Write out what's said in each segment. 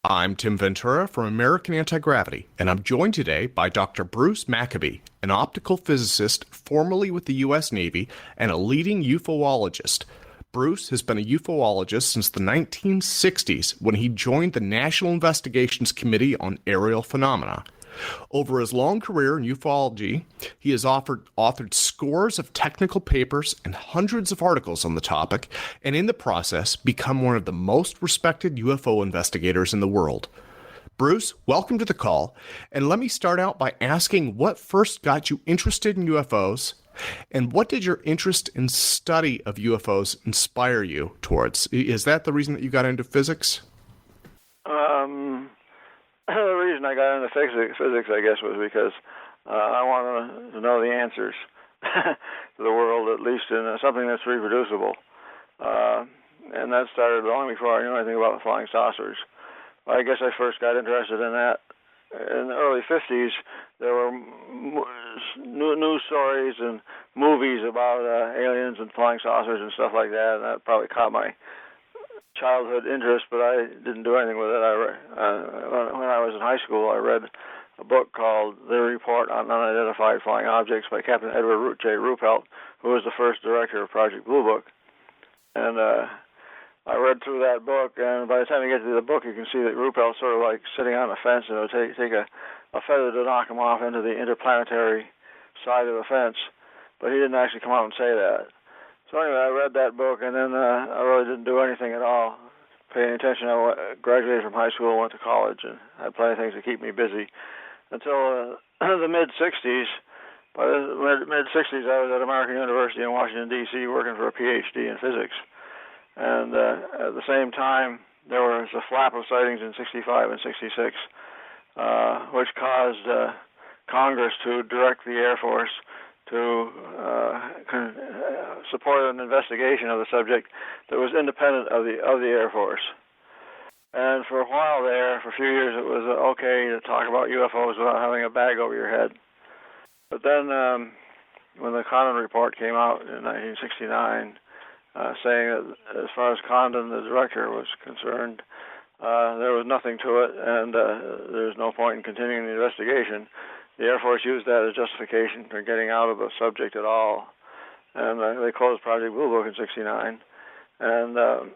I'm Tim Ventura from American Anti-Gravity, and I'm joined today by Dr. Bruce Maccabee, an optical physicist formerly with the U.S. Navy and a leading ufologist. Bruce has been a ufologist since the 1960s when he joined the National Investigations Committee on Aerial Phenomena. Over his long career in ufology, he has authored scores of technical papers and hundreds of articles on the topic, and in the process, become one of the most respected UFO investigators in the world. Bruce, welcome to the call, and let me start out by asking what first got you interested in UFOs, and what did your interest in study of UFOs inspire you towards? Is that the reason that you got into physics? The reason I got into physics, I guess, was because I wanted to know the answers to the world, at least in something that's reproducible. And that started long before I knew anything about flying saucers. I guess I first got interested in that in the early 50s. There were news stories and movies about aliens and flying saucers and stuff like that, and that probably caught my childhood interest, but I didn't do anything with it. When I was in high school, I read a book called The Report on Unidentified Flying Objects by Captain Edward J. Ruppelt, who was the first director of Project Blue Book. And I read through that book, and by the time you get to the book, you can see that Ruppelt's sort of like sitting on a fence, and it would take a feather to knock him off into the interplanetary side of the fence, but he didn't actually come out and say that. So anyway, I read that book, and then I really didn't do anything at all, paying attention. I graduated from high school, went to college, and had plenty of things to keep me busy until the mid-'60s. By the mid-'60s, I was at American University in Washington, D.C., working for a Ph.D. in physics. And at the same time, there was a flap of sightings in '65 and '66, which caused Congress to direct the Air Force to support an investigation of the subject that was independent of the Air Force. And for a while there, for a few years, it was okay to talk about UFOs without having a bag over your head. But then when the Condon report came out in 1969, saying that as far as Condon, the director, was concerned, there was nothing to it, and there was no point in continuing the investigation. The Air Force used that as justification for getting out of the subject at all, and they closed Project Blue Book in '69. And that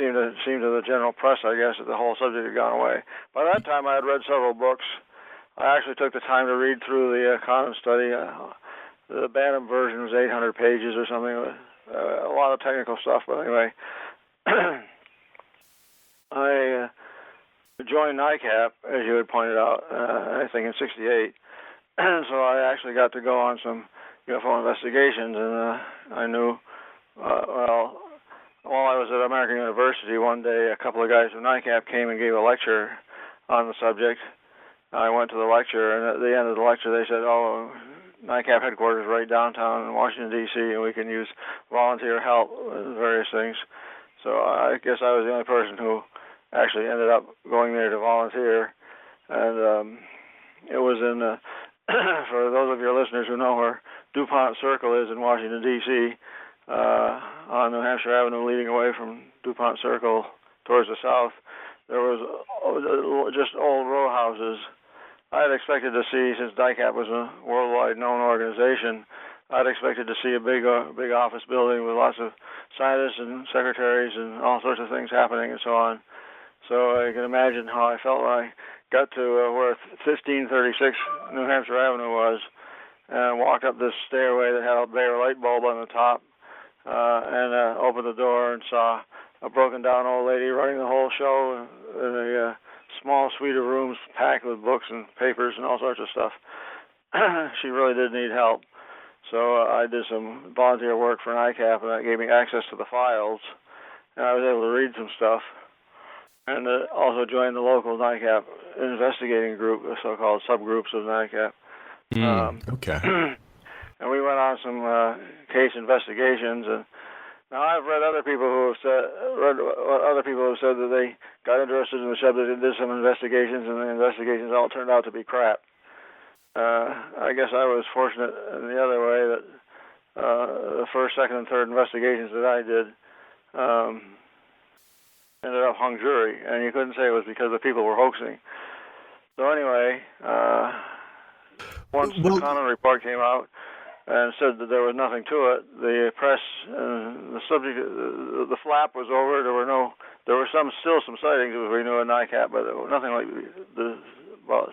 seemed to the general press, I guess, that the whole subject had gone away. By that time, I had read several books. I actually took the time to read through the Condon study. The Bantam version was 800 pages or something. A lot of technical stuff, but anyway. I joined NICAP, as you had pointed out, I think in '68. So I actually got to go on some UFO investigations, and I knew, while I was at American University one day, a couple of guys from NICAP came and gave a lecture on the subject. I went to the lecture, and at the end of the lecture they said, NICAP headquarters right downtown in Washington, D.C., and we can use volunteer help with various things. So I guess I was the only person who actually ended up going there to volunteer. And it was in, for those of your listeners who know where DuPont Circle is in Washington, D.C., on New Hampshire Avenue leading away from DuPont Circle towards the south, there was just old row houses. I had expected to see, since NICAP was a worldwide known organization, I'd expected to see a big office building with lots of scientists and secretaries and all sorts of things happening and so on. So I can imagine how I felt when I got to where 1536 New Hampshire Avenue was, and walked up this stairway that had a bare light bulb on the top, and opened the door and saw a broken down old lady running the whole show in a small suite of rooms packed with books and papers and all sorts of stuff. She really did need help. So I did some volunteer work for NICAP, and that gave me access to the files, and I was able to read some stuff. And also joined the local NICAP investigating group, the so-called subgroups of NICAP. Okay. And we went on some case investigations. And now I've read other people who have said that they got interested in the subject and did some investigations, and the investigations all turned out to be crap. I guess I was fortunate in the other way that the first, second, and third investigations that I did ended up hung jury, and you couldn't say it was because the people were hoaxing. So anyway, once the Connon report came out and said that there was nothing to it, the press, the subject, the flap was over. There were still some sightings, as we knew in NICAP, but nothing like the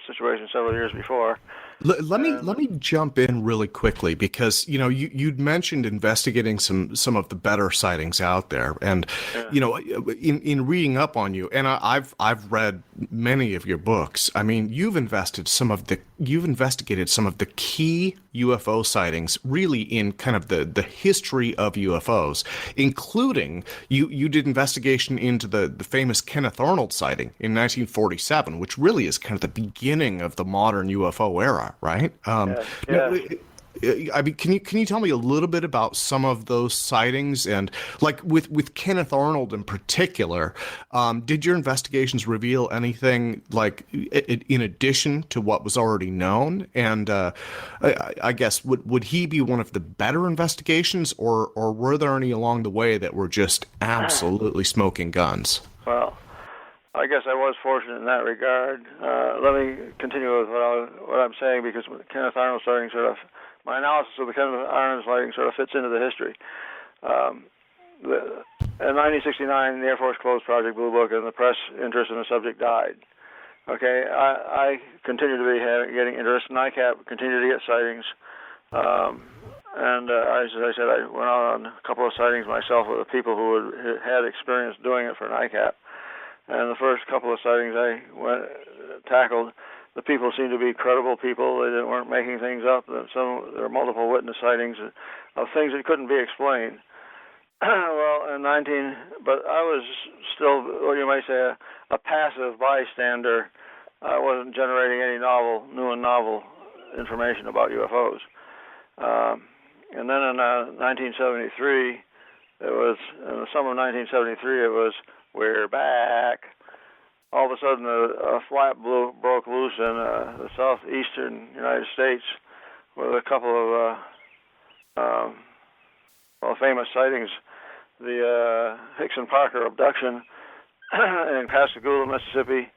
situation several years before. Let me jump in really quickly, because you'd mentioned investigating some of the better sightings out there, and in reading up on you, and I've read many of your books. I mean, you've investigated some of the key UFO sightings, really in kind of the history of UFOs, including you did investigation into the famous Kenneth Arnold sighting in 1947, which really is kind of the beginning of the modern UFO era, right? I mean, can you tell me a little bit about some of those sightings, and like with Kenneth Arnold in particular, did your investigations reveal anything like in addition to what was already known? And I guess would he be one of the better investigations, or were there any along the way that were just absolutely smoking guns? Well, I guess I was fortunate in that regard. Let me continue with what I'm saying, because Kenneth Arnold sighting my analysis of the Kenneth Arnold sighting sort of fits into the history. In 1969, the Air Force closed Project Blue Book, and the press interest in the subject died. Okay, I continued to be getting interest. NICAP continued to get sightings, and as I said, I went out on a couple of sightings myself with the people who had experience doing it for NICAP. And the first couple of sightings I tackled, the people seemed to be credible people. They weren't making things up. There were multiple witness sightings of things that couldn't be explained. Well, but I was still, what you might say, a passive bystander. I wasn't generating any new and novel information about UFOs. And then in 1973, in the summer of 1973, it was, "We're back." All of a sudden, a flap broke loose in the southeastern United States with a couple of famous sightings. The Hickson Parker abduction in Pascagoula, Mississippi,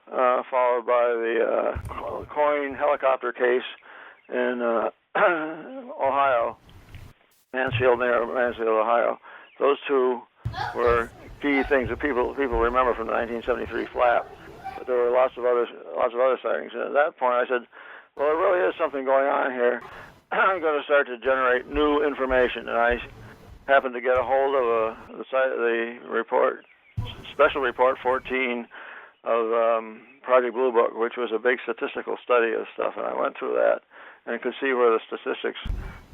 followed by the Coyne helicopter case in Ohio, Mansfield, Ohio. Those two were key things that people remember from the 1973 flap, but there were lots of other sightings. And at that point, I said, "Well, there really is something going on here. I'm going to start to generate new information." And I happened to get a hold of the report, Special Report 14 of Project Blue Book, which was a big statistical study of stuff. And I went through that and could see where the statistics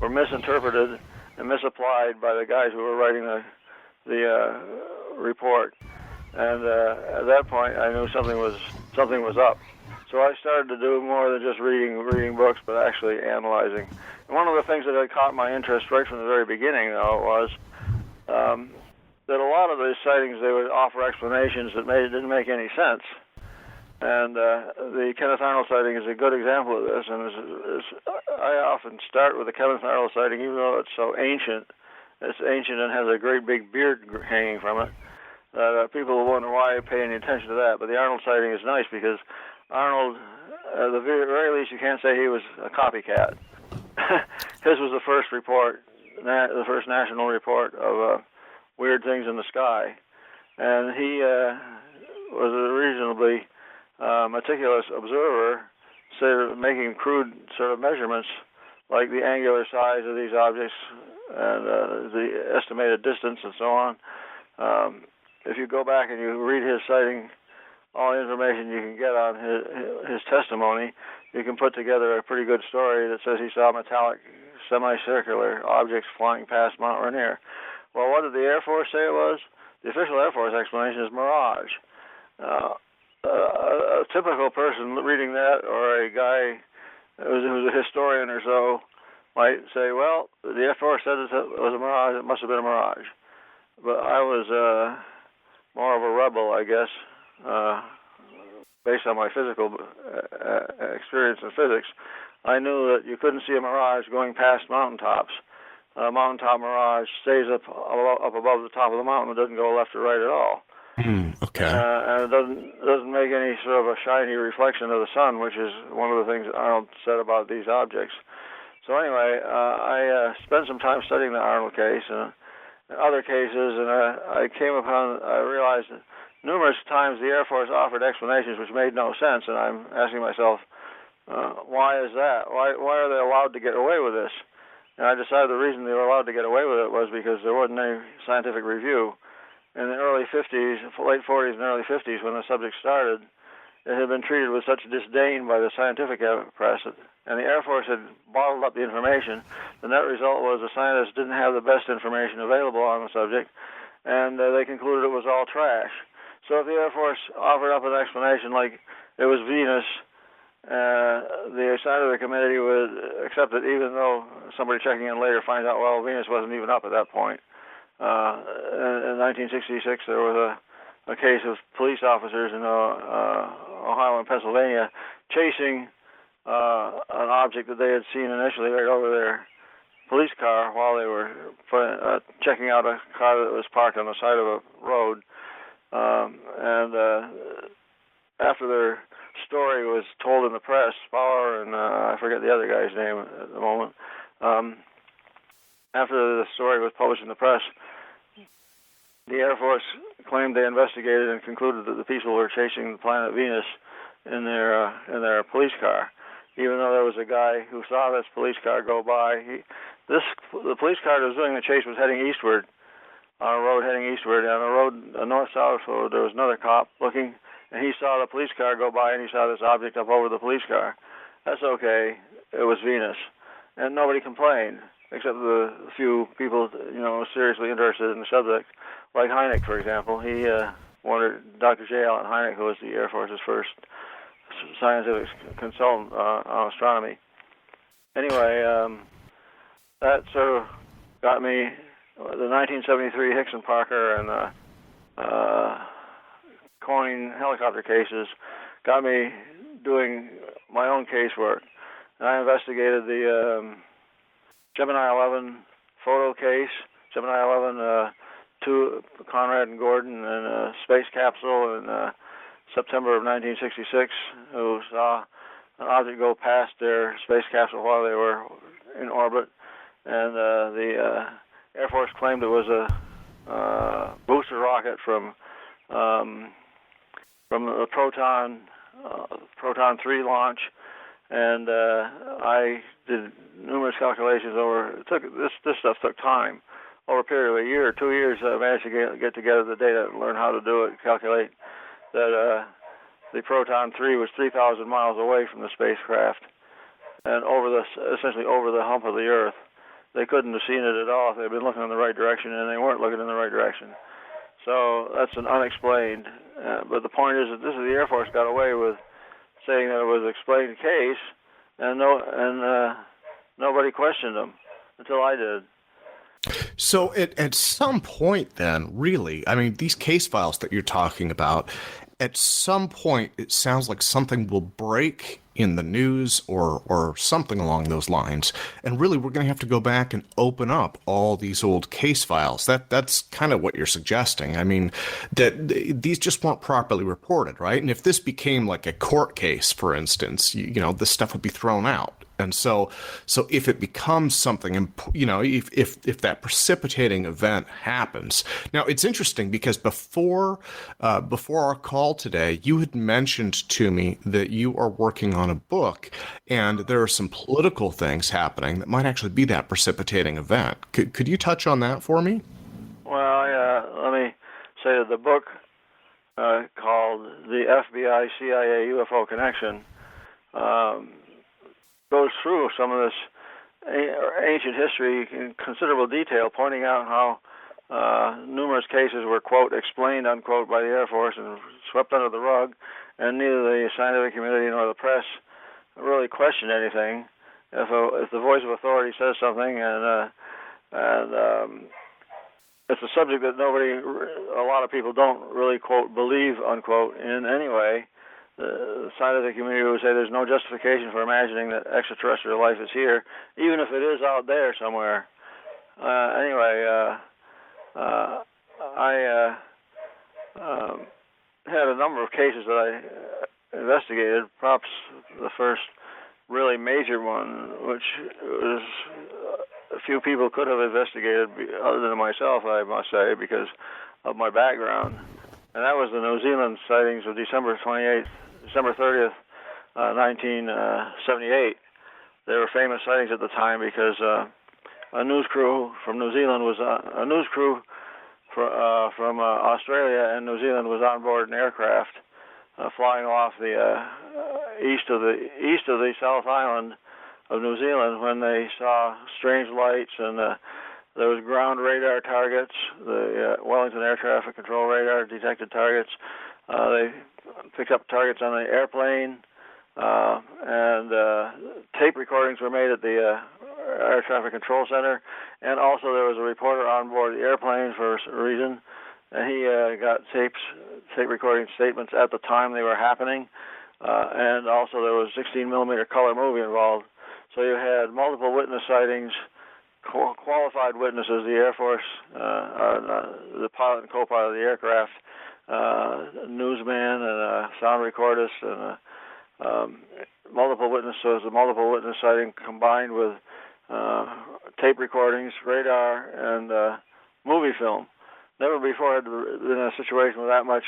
were misinterpreted and misapplied by the guys who were writing the report, and at that point I knew something was up. So I started to do more than just reading books, but actually analyzing. And one of the things that had caught my interest right from the very beginning, though, was that a lot of these sightings, they would offer explanations that didn't make any sense. And the Kenneth Arnold sighting is a good example of this. And I often start with the Kenneth Arnold sighting, even though it's so ancient. It's ancient and has a great big beard hanging from it. People will wonder why I pay any attention to that. But the Arnold sighting is nice because Arnold, at the very least, you can't say he was a copycat. His was the first report, the first national report of weird things in the sky. And he was a reasonably meticulous observer, making crude sort of measurements like the angular size of these objects and the estimated distance and so on. If you go back and you read his sighting, all the information you can get on his testimony, you can put together a pretty good story that says he saw metallic semicircular objects flying past Mount Rainier. Well, what did the Air Force say it was? The official Air Force explanation is mirage. A typical person reading that, or a guy who's a historian or so, might say, well, the Air Force said it was a mirage, it must have been a mirage. But I was more of a rebel, I guess, based on my physical experience in physics. I knew that you couldn't see a mirage going past mountaintops. A mountaintop mirage stays up above the top of the mountain. It doesn't go left or right at all. Okay. And it doesn't make any sort of a shiny reflection of the sun, which is one of the things Arnold said about these objects. So anyway, I spent some time studying the Arnold case and other cases, and I realized that numerous times the Air Force offered explanations which made no sense, and I'm asking myself, why is that? Why are they allowed to get away with this? And I decided the reason they were allowed to get away with it was because there wasn't any scientific review. In the early 50s, late 40s and early 50s, when the subject started, it had been treated with such disdain by the scientific press, and the Air Force had bottled up the information. The net result was the scientists didn't have the best information available on the subject, and they concluded it was all trash. So if the Air Force offered up an explanation like it was Venus, the scientific committee would accept it, even though somebody checking in later finds out, well, Venus wasn't even up at that point. In 1966, there was a case of police officers in Ohio and Pennsylvania chasing an object that they had seen initially right over their police car while they were checking out a car that was parked on the side of a road. And after their story was told in the press, Fowler and I forget the other guy's name at the moment, after the story was published in the press, the Air Force claimed they investigated and concluded that the people were chasing the planet Venus in their police car, even though there was a guy who saw this police car go by. The police car that was doing the chase was heading eastward, on a road heading eastward. On a road, a north-south road, there was another cop looking, and he saw the police car go by, and he saw this object up over the police car. That's okay. It was Venus, and nobody complained, except the few people, seriously interested in the subject, like Hynek, for example. He wondered, Dr. J. Allen Hynek, who was the Air Force's first scientific consultant on astronomy. Anyway, that sort of got me, the 1973 Hickson Parker and Corning helicopter cases got me doing my own casework. And I investigated the Gemini 11 photo case, Gemini 11 to Conrad and Gordon in a space capsule in September of 1966, who saw an object go past their space capsule while they were in orbit, and the Air Force claimed it was a booster rocket from the Proton 3 launch, and I did numerous calculations over. This stuff took time. Over a period of a year or 2 years, I managed to get together the data and learn how to do it, calculate that the Proton 3 was 3,000 miles away from the spacecraft and essentially over the hump of the Earth. They couldn't have seen it at all if they had been looking in the right direction, and they weren't looking in the right direction. So that's an unexplained. But the point is that the Air Force got away with saying that it was an explained case, and nobody questioned them until I did. So at some point then, really, I mean, these case files that you're talking about, at some point it sounds like something will break in the news or something along those lines. And really, we're going to have to go back and open up all these old case files. That's kind of what you're suggesting. I mean, that these just weren't properly reported, right? And if this became like a court case, for instance, this stuff would be thrown out. And so if it becomes something, if that precipitating event happens. Now, it's interesting because before our call today, you had mentioned to me that you are working on a book, and there are some political things happening that might actually be that precipitating event. Could you touch on that for me? Well, yeah, let me say that the book called The FBI-CIA UFO Connection goes through some of this ancient history in considerable detail, pointing out how numerous cases were, quote, explained, unquote, by the Air Force and swept under the rug, and neither the scientific community nor the press really questioned anything. If the voice of authority says something and it's a subject that a lot of people don't really, quote, believe, unquote, in any way, the scientific community would say there's no justification for imagining that extraterrestrial life is here, even if it is out there somewhere. Anyway, I had a number of cases that I investigated. Perhaps the first really major one, which was a few people could have investigated other than myself, I must say, because of my background. And that was the New Zealand sightings of December 30th, 1978. They were famous sightings at the time because a news crew from New Zealand was a news crew from Australia and New Zealand was on board an aircraft flying off the east of the South Island of New Zealand when they saw strange lights, and there was ground radar targets. The Wellington Air Traffic Control Radar detected targets. They picked up targets on the airplane, and tape recordings were made at the Air Traffic Control Center, and also there was a reporter on board the airplane for a reason, and he got tape recording statements at the time they were happening, and also there was 16mm color movie involved. So you had multiple witness sightings, qualified witnesses, the Air Force, the pilot and co-pilot of the aircraft, newsman and sound recordist, and multiple witnesses, a multiple witness sighting combined with tape recordings, radar, and movie film. Never before had been in a situation with that much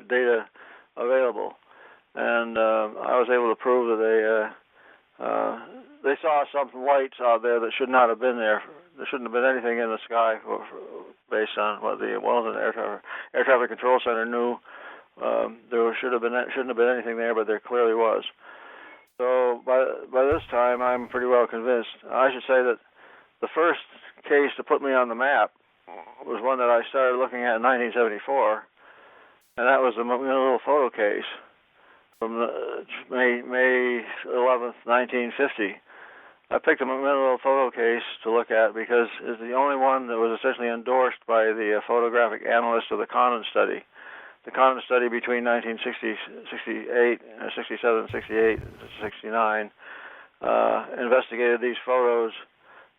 data available, and I was able to prove that they saw some lights out there that should not have been there. There shouldn't have been anything in the sky, based on what the Wellington Air Traffic Control Center knew. There shouldn't have been anything there, but there clearly was. So by this time, I'm pretty well convinced. I should say that the first case to put me on the map was one that I started looking at in 1974, and that was the little photo case from May 11th, 1950. I picked a little photo case to look at because it's the only one that was essentially endorsed by the photographic analyst of the Condon study. The Condon study between 1968, 67, 68, 69 investigated these photos.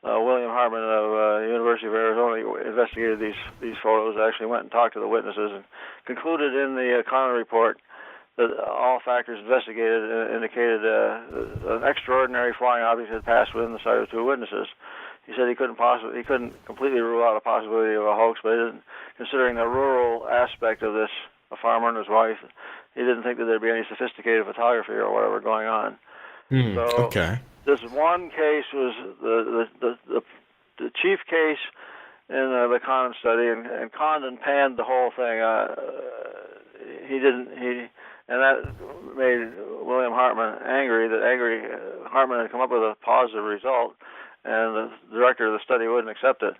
William Hartman of University of Arizona investigated these photos. Actually went and talked to the witnesses and concluded in the Condon report that all factors investigated indicated an extraordinary flying object had passed within the sight of two witnesses. He said he couldn't completely rule out a possibility of a hoax, but considering the rural aspect of this, a farmer and his wife, he didn't think that there'd be any sophisticated photography or whatever going on. Okay. This one case was the chief case in the Condon study, and Condon panned the whole thing. And that made William Hartman angry. Hartman had come up with a positive result, and the director of the study wouldn't accept it.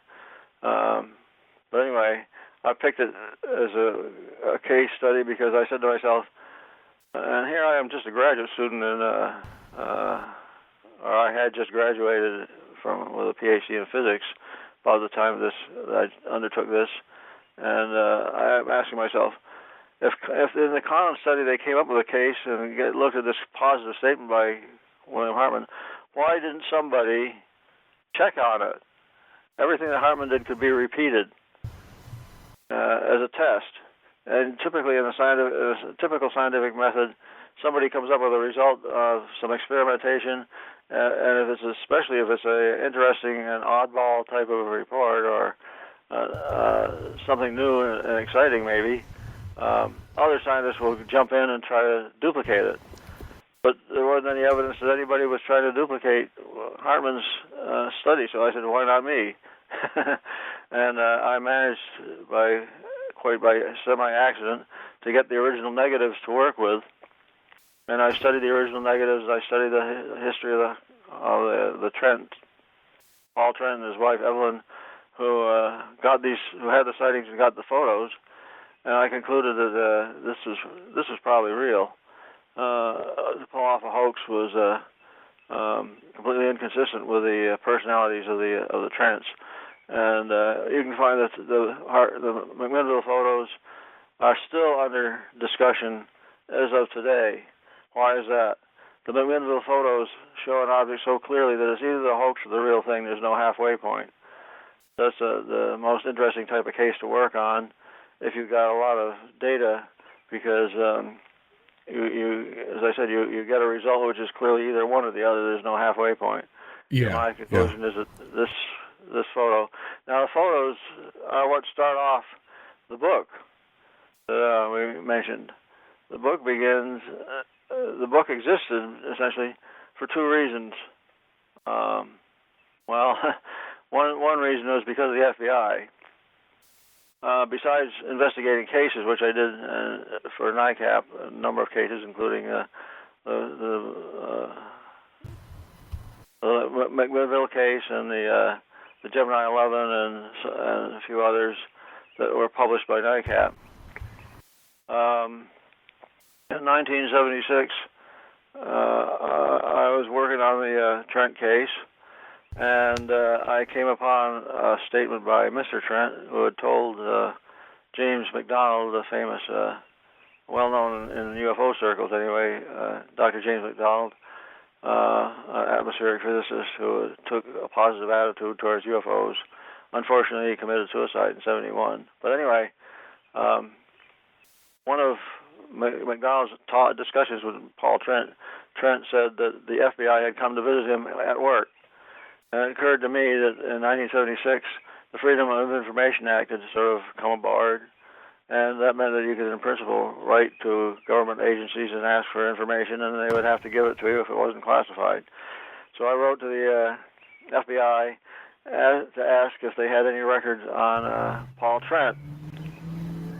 But anyway, I picked it as a case study because I said to myself, and here I am, just a graduate student, or I had just graduated with a PhD in physics by the time that I undertook this, and I'm asking myself, if in the Condon study they came up with a case and looked at this positive statement by William Hartman, why didn't somebody check on it? Everything that Hartman did could be repeated as a test. And typically in a typical scientific method, somebody comes up with a result of some experimentation, and especially if it's an interesting and oddball type of a report or something new and exciting maybe, other scientists will jump in and try to duplicate it. But there wasn't any evidence that anybody was trying to duplicate Hartman's study, so I said, why not me? And I managed by semi-accident to get the original negatives to work with. And I studied the original negatives. I studied the history of the Trent, Paul Trent and his wife Evelyn, who had the sightings and got the photos. And I concluded that this was probably real. To pull off a hoax was completely inconsistent with the personalities of the Trents. And you can find that the McMinnville photos are still under discussion as of today. Why is that? The McMinnville photos show an object so clearly that it's either the hoax or the real thing. There's no halfway point. That's the most interesting type of case to work on if you've got a lot of data, because as I said, you get a result which is clearly either one or the other. There's no halfway point. Yeah. My conclusion is that this photo. Now the photos are what start off the book that we mentioned. The book begins. The book existed essentially for two reasons. Well, one reason was because of the FBI. Besides investigating cases, which I did for NICAP, a number of cases, including the McMinnville case and the Gemini 11 and a few others that were published by NICAP. In 1976, I was working on the Trent case, and I came upon a statement by Mr. Trent, who had told James McDonald, the famous, well-known in UFO circles anyway, Dr. James McDonald, an atmospheric physicist who took a positive attitude towards UFOs. Unfortunately, he committed suicide in '71. But anyway, one of McDonald's discussions with Paul Trent said that the FBI had come to visit him at work. And it occurred to me that in 1976, the Freedom of Information Act had sort of come aboard, and that meant that you could, in principle, write to government agencies and ask for information, and they would have to give it to you if it wasn't classified. So I wrote to the FBI to ask if they had any records on Paul Trent.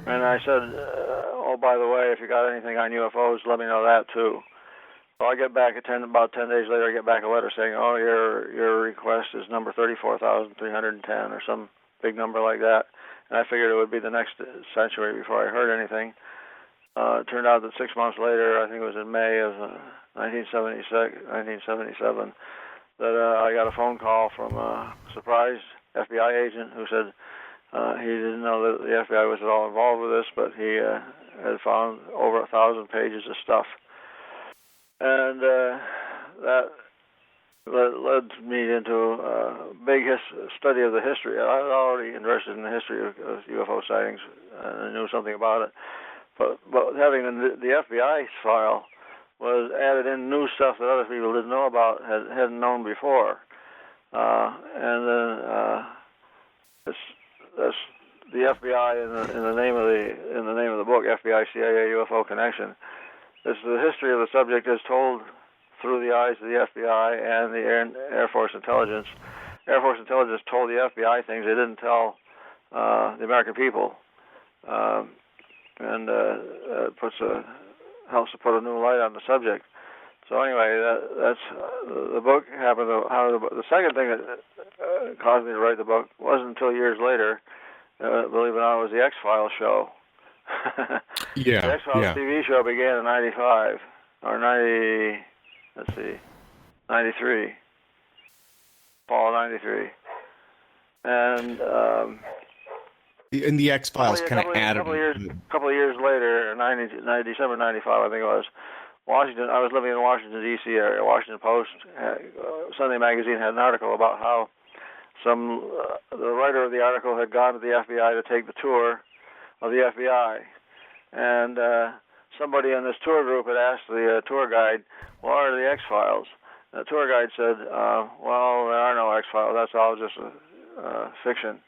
And I said, oh, by the way, if you got anything on UFOs, let me know that too. So I get back about 10 days later, I get back a letter saying, oh, your request is number 34,310 or some big number like that. And I figured it would be the next century before I heard anything. It turned out that 6 months later, I think it was in May of 1977, that I got a phone call from a surprised FBI agent who said he didn't know that the FBI was at all involved with this, but he had found over 1,000 pages of stuff. And that led me into a big study of the history. I was already interested in the history of UFO sightings and I knew something about it. But having the FBI's file was added in new stuff that other people didn't know about, hadn't known before. And then that's the FBI in the name of the book, FBI-CIA UFO Connection. It's the history of the subject as told through the eyes of the FBI and the Air Force Intelligence. Air Force Intelligence told the FBI things they didn't tell the American people, and helps to put a new light on the subject. So anyway, that's the book happened. The second thing that caused me to write the book wasn't until years later. Believe it or not, it was the X-Files show. Yeah, the X-Files TV show began in '95 or 93, fall of '93, and the X-Files kind of added. A couple of years later, December '95, I think it was. Washington. I was living in the Washington D.C. area. Washington Post, Sunday magazine, had an article about how the writer of the article had gone to the FBI to take the tour of the FBI, and somebody in this tour group had asked the tour guide, "What are the X-Files?" And the tour guide said, "Well, there are no X-Files. That's all just fiction."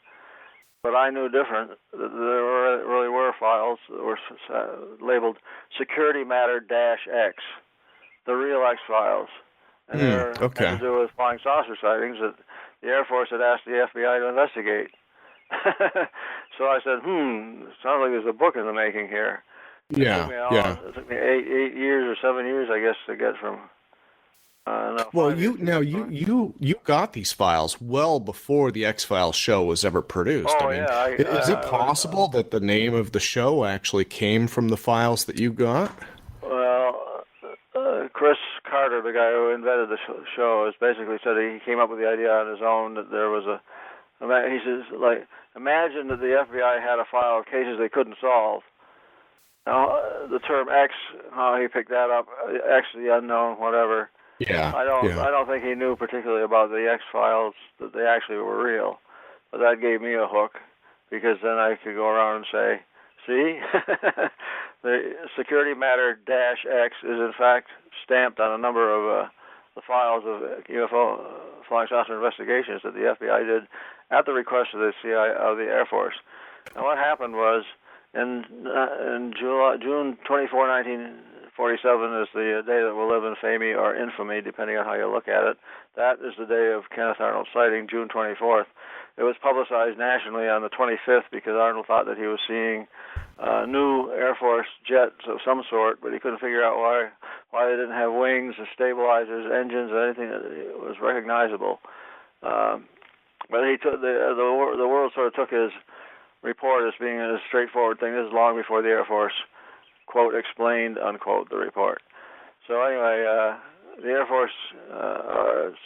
But I knew different. There really were files that were labeled Security Matter -X, the real X-Files. And they had to do with flying saucer sightings that the Air Force had asked the FBI to investigate. So I said, sounds like there's a book in the making here. It took me 8 years or 7 years, I guess, to get from. Well, you got these files well before the X-Files show was ever produced. Oh, is it possible that the name of the show actually came from the files that you got? Well, Chris Carter, the guy who invented the show, has basically said he came up with the idea on his own that there was he says, imagine that the FBI had a file of cases they couldn't solve. Now, the term X, how he picked that up, X, the unknown, whatever. Yeah. I don't think he knew particularly about the X-Files, that they actually were real. But that gave me a hook, because then I could go around and say, see, the security matter -X is in fact stamped on a number of the files of UFO flying saucer investigations that the FBI did at the request of the CIA, of the Air Force. And what happened was, in June 24, 1947 is the day that will live in infamy or infamy, depending on how you look at it. That is the day of Kenneth Arnold's sighting, June 24th. It was publicized nationally on the 25th because Arnold thought that he was seeing new Air Force jets of some sort, but he couldn't figure out why they didn't have wings and stabilizers, engines, or anything that was recognizable. But he took the world sort of took his report as being a straightforward thing. This is long before the Air Force, quote, explained, unquote, the report. So anyway, the Air Force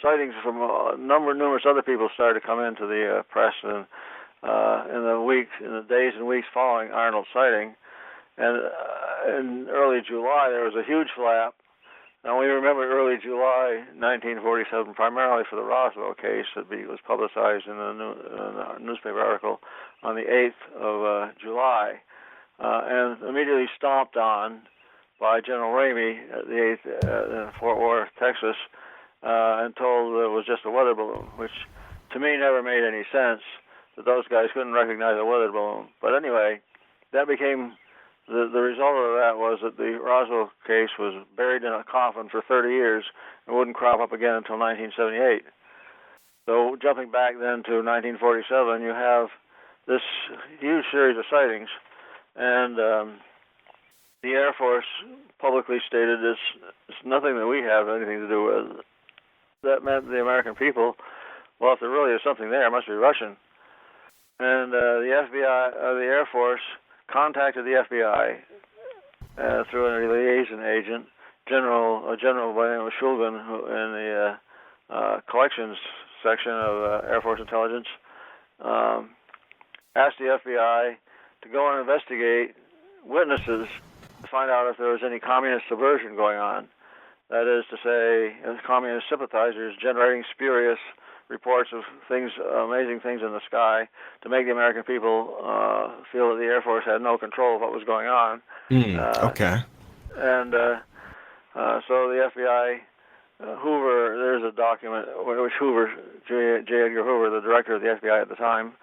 sightings from numerous other people started to come into the press, and in the days and weeks following Arnold's sighting, and in early July there was a huge flap. Now we remember early July 1947 primarily for the Roswell case that was publicized in a newspaper article on the 8th of July, and immediately stomped on by General Ramey at the 8th in Fort Worth, Texas, and told that it was just a weather balloon, which to me never made any sense, that those guys couldn't recognize a weather balloon. But anyway, that became, the result of that was that the Roswell case was buried in a coffin for 30 years and wouldn't crop up again until 1978. So jumping back then to 1947, you have this huge series of sightings, and the Air Force publicly stated it's nothing that we have anything to do with. That meant the American people, well, if there really is something there, it must be Russian. And the FBI, the Air Force, contacted the FBI through a liaison agent, General by the name of Shulgin, in the collections section of Air Force Intelligence, asked the FBI to go and investigate witnesses to find out if there was any communist subversion going on. That is to say, communist sympathizers generating spurious reports of things, amazing things in the sky, to make the American people feel that the Air Force had no control of what was going on. Okay. And so the FBI, Hoover, there's a document which Hoover, J. Edgar Hoover, the director of the FBI at the time,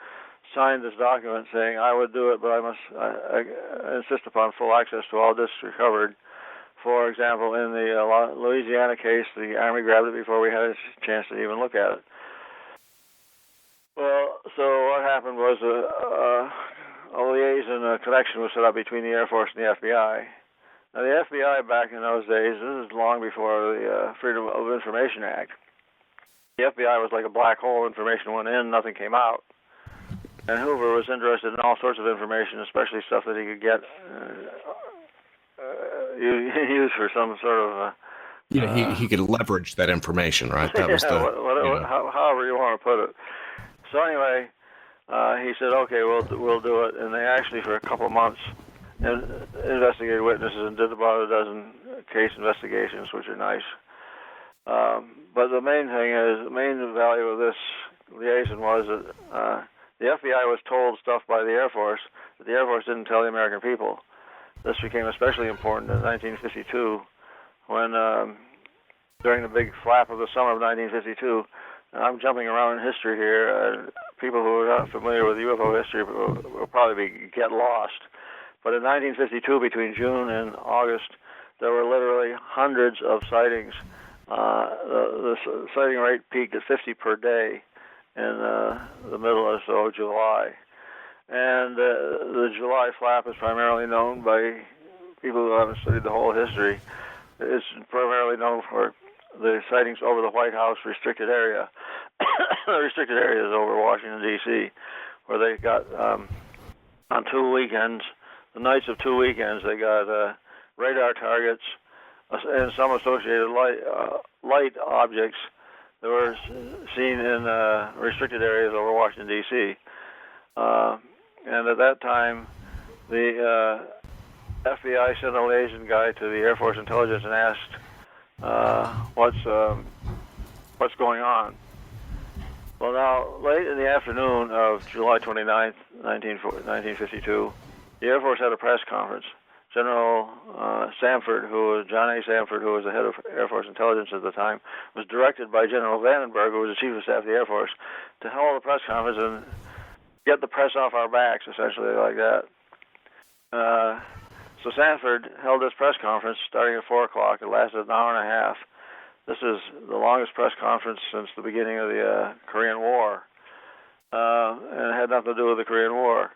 signed this document saying, I would do it, but I insist upon full access to all discs recovered. For example, in the Louisiana case, the Army grabbed it before we had a chance to even look at it. Well, so what happened was a liaison connection was set up between the Air Force and the FBI. Now, the FBI back in those days, this is long before the Freedom of Information Act. The FBI was like a black hole. Information went in, nothing came out. And Hoover was interested in all sorts of information, especially stuff that he could get used for some sort of... he could leverage that information, right? That was however you want to put it. So anyway, he said, okay, we'll do it. And they actually, for a couple of months, investigated witnesses and did about a dozen case investigations, which are nice. But the main thing is, the main value of this liaison was that the FBI was told stuff by the Air Force that the Air Force didn't tell the American people. This became especially important in 1952 when, during the big flap of the summer of 1952, and I'm jumping around in history here, people who are not familiar with UFO history will probably get lost. But in 1952, between June and August, there were literally hundreds of sightings. The sighting rate peaked at 50 per day in the middle of July. And the July flap is primarily known by people who haven't studied the whole history. It's primarily known for the sightings over the White House restricted area. The restricted area is over Washington, D.C., where they got, on 2 weekends, the nights of 2 weekends, they got radar targets and some associated light objects that were seen in restricted areas over Washington, D.C. And at that time, the FBI sent a liaison guy to the Air Force Intelligence and asked, what's going on? Well, now, late in the afternoon of July 29th, 1952, the Air Force had a press conference. General Samford, John A. Samford, who was the head of Air Force intelligence at the time, was directed by General Vandenberg, who was the chief of staff of the Air Force, to hold a press conference and get the press off our backs, essentially, like that. So Samford held this press conference starting at 4 o'clock. It lasted an hour and a half. This is the longest press conference since the beginning of the Korean War, and it had nothing to do with the Korean War.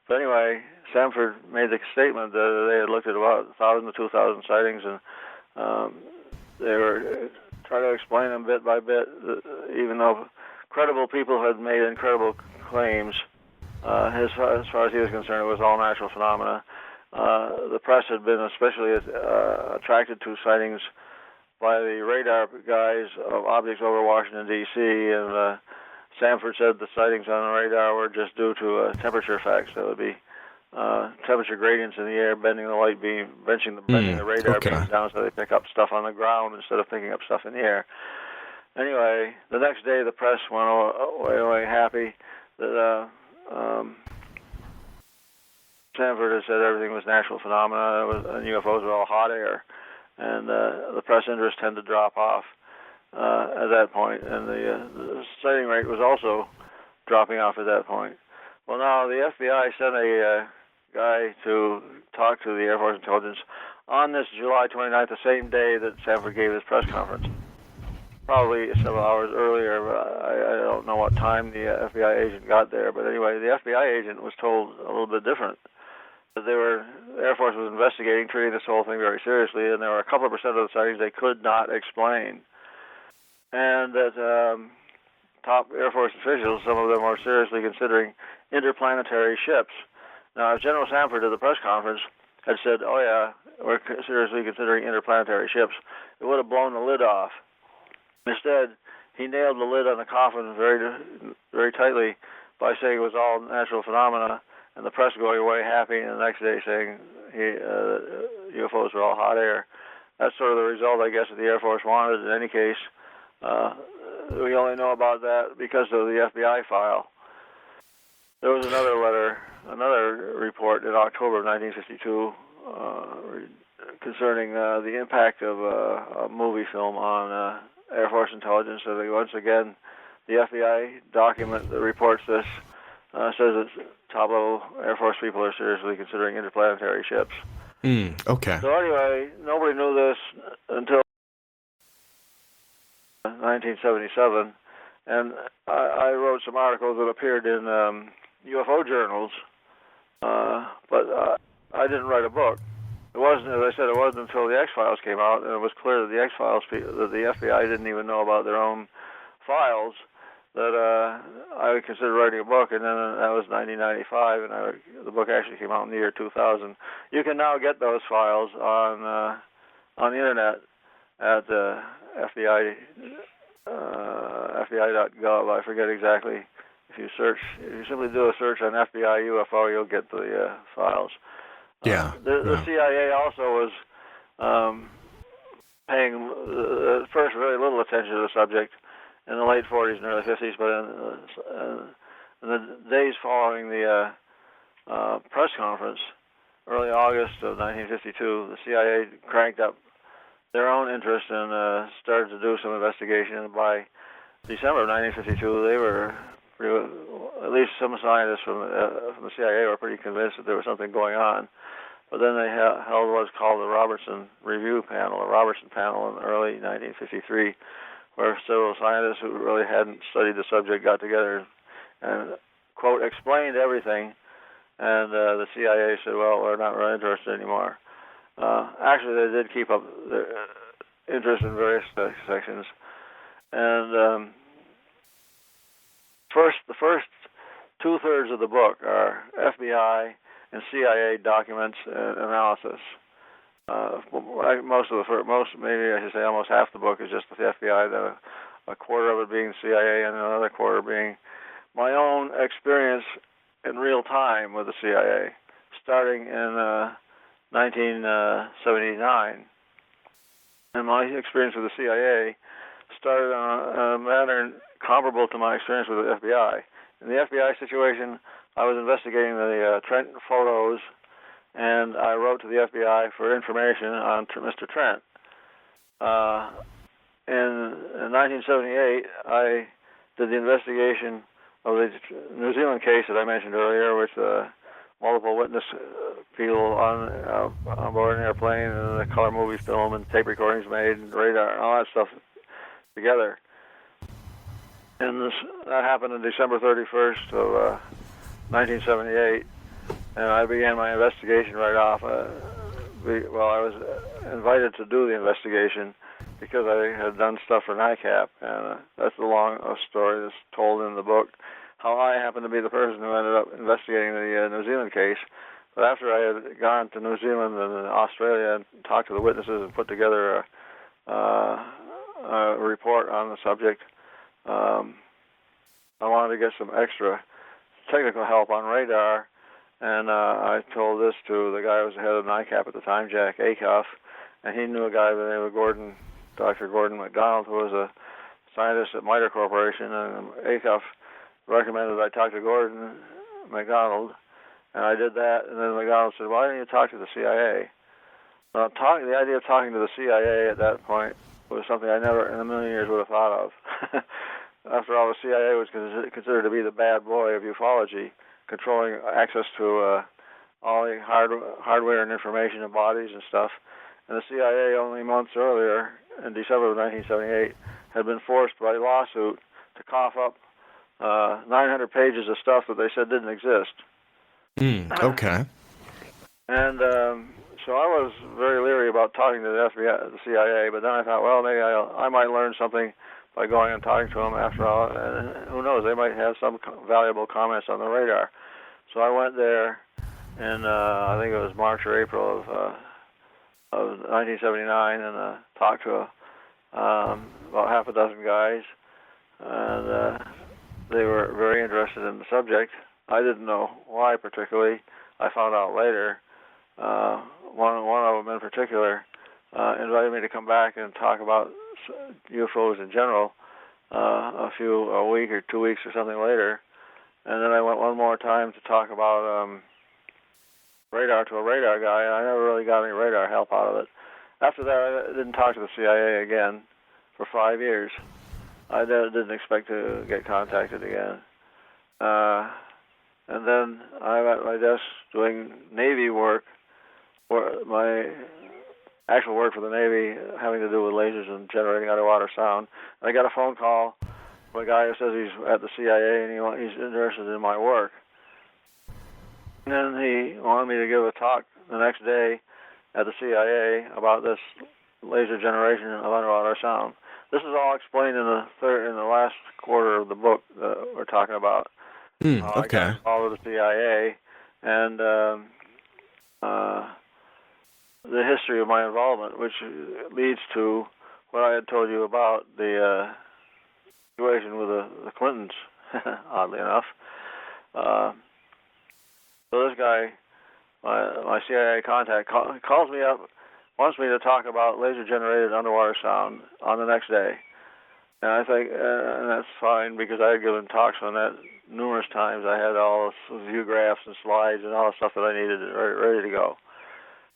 But anyway, Samford made the statement that they had looked at about 1,000 to 2,000 sightings, and they were trying to explain them bit by bit, even though credible people had made incredible claims. As far as he was concerned, it was all natural phenomena. The press had been especially attracted to sightings by the radar guys of objects over Washington, D.C., and Samford said the sightings on the radar were just due to temperature effects. That would be temperature gradients in the air, bending the light beam, bending the radar beams down so they pick up stuff on the ground instead of picking up stuff in the air. Anyway, the next day the press went away happy that Samford had said everything was natural phenomena, and UFOs were all hot air. And the press interest tended to drop off at that point, and the sighting rate was also dropping off at that point. Well, now the FBI sent a guy to talk to the Air Force intelligence on this July 29th, the same day that Samford gave his press conference. Probably several hours earlier. I don't know what time the FBI agent got there, but anyway, the FBI agent was told a little bit different. The Air Force was investigating, treating this whole thing very seriously, and there were a couple of percent of the sightings they could not explain. And that top Air Force officials, some of them were seriously considering interplanetary ships. Now, if General Samford at the press conference had said, oh yeah, we're seriously considering interplanetary ships, it would have blown the lid off. Instead, he nailed the lid on the coffin very, very tightly by saying it was all natural phenomena, and the press going away happy, and the next day saying UFOs were all hot air. That's sort of the result, I guess, that the Air Force wanted. In any case, we only know about that because of the FBI file. There was another report in October of 1952 concerning the impact of a movie film on Air Force intelligence. So once again, the FBI document that reports this says that top-level Air Force people are seriously considering interplanetary ships. Okay. So anyway, nobody knew this until 1977, and I wrote some articles that appeared in UFO journals, but I didn't write a book. It wasn't, as I said, it wasn't until the X-Files came out, and it was clear that the X-Files, that the FBI didn't even know about their own files, that I would consider writing a book, and then that was 1995, and the book actually came out in the year 2000. You can now get those files on the internet at FBI.gov. I forget exactly. If you simply do a search on FBI-UFO, you'll get the files. Yeah. The CIA also was paying at first very little attention to the subject in the late 40s and early 50s, but in the days following the press conference, early August of 1952, the CIA cranked up their own interest and started to do some investigation. And by December of 1952, they were at least some scientists from the CIA were pretty convinced that there was something going on. But then they held what's called the Robertson Review Panel, a Robertson panel in early 1953, where several scientists who really hadn't studied the subject got together and, quote, explained everything. And the CIA said, well, we're not really interested anymore. Actually, they did keep up their interest in various sections. And the first two-thirds of the book are FBI and CIA documents and analysis. Maybe I should say almost half the book is just with the FBI, a quarter of it being CIA, and another quarter being my own experience in real time with the CIA, starting in 1979. And my experience with the CIA started on a manner comparable to my experience with the FBI. In the FBI situation, I was investigating the Trent photos, and I wrote to the FBI for information on Mr. Trent. In 1978, I did the investigation of the New Zealand case that I mentioned earlier, with multiple witness people on board an airplane, and the color movie film and tape recordings made, and radar, and all that stuff together. And that happened on December 31st of 1978, and I began my investigation right off. I was invited to do the investigation because I had done stuff for NICAP, and that's a long story that's told in the book, how I happened to be the person who ended up investigating the New Zealand case. But after I had gone to New Zealand and Australia and talked to the witnesses and put together a report on the subject, I wanted to get some extra technical help on radar, and I told this to the guy who was the head of NICAP at the time, Jack Acuff, and he knew a guy by the name of Dr. Gordon MacDonald, who was a scientist at MITRE Corporation, and Acuff recommended I talk to Gordon MacDonald, and I did that, and then MacDonald said, why didn't you talk to the CIA? Now, the idea of talking to the CIA at that point was something I never in a million years would have thought of. After all, the CIA was considered to be the bad boy of ufology, controlling access to all the hardware and information and bodies and stuff. And the CIA, only months earlier, in December of 1978, had been forced by lawsuit to cough up 900 pages of stuff that they said didn't exist. Okay. And so I was very leery about talking to the FBI, the CIA, but then I thought, well, maybe I might learn something by going and talking to them after all, and who knows, they might have some valuable comments on the radar. So I went there in, I think it was March or April of 1979, and talked to about half a dozen guys, and they were very interested in the subject. I didn't know why particularly. I found out later. One of them in particular invited me to come back and talk about UFOs in general a week or 2 weeks or something later. And then I went one more time to talk about radar to a radar guy, and I never really got any radar help out of it. After that, I didn't talk to the CIA again for 5 years. I didn't expect to get contacted again. And then I'm at my desk doing Navy work, my actual work for the Navy having to do with lasers and generating underwater sound. And I got a phone call from a guy who says he's at the CIA and he's interested in my work. And then he wanted me to give a talk the next day at the CIA about this laser generation of underwater sound. This is all explained in the last quarter of the book that we're talking about. Okay. I got involved with the CIA, and the history of my involvement, which leads to what I had told you about the situation with the Clintons, oddly enough. So this guy, my CIA contact, calls me up, wants me to talk about laser-generated underwater sound on the next day. And I think, and that's fine, because I had given talks on that numerous times. I had all the view graphs and slides and all the stuff that I needed ready to go.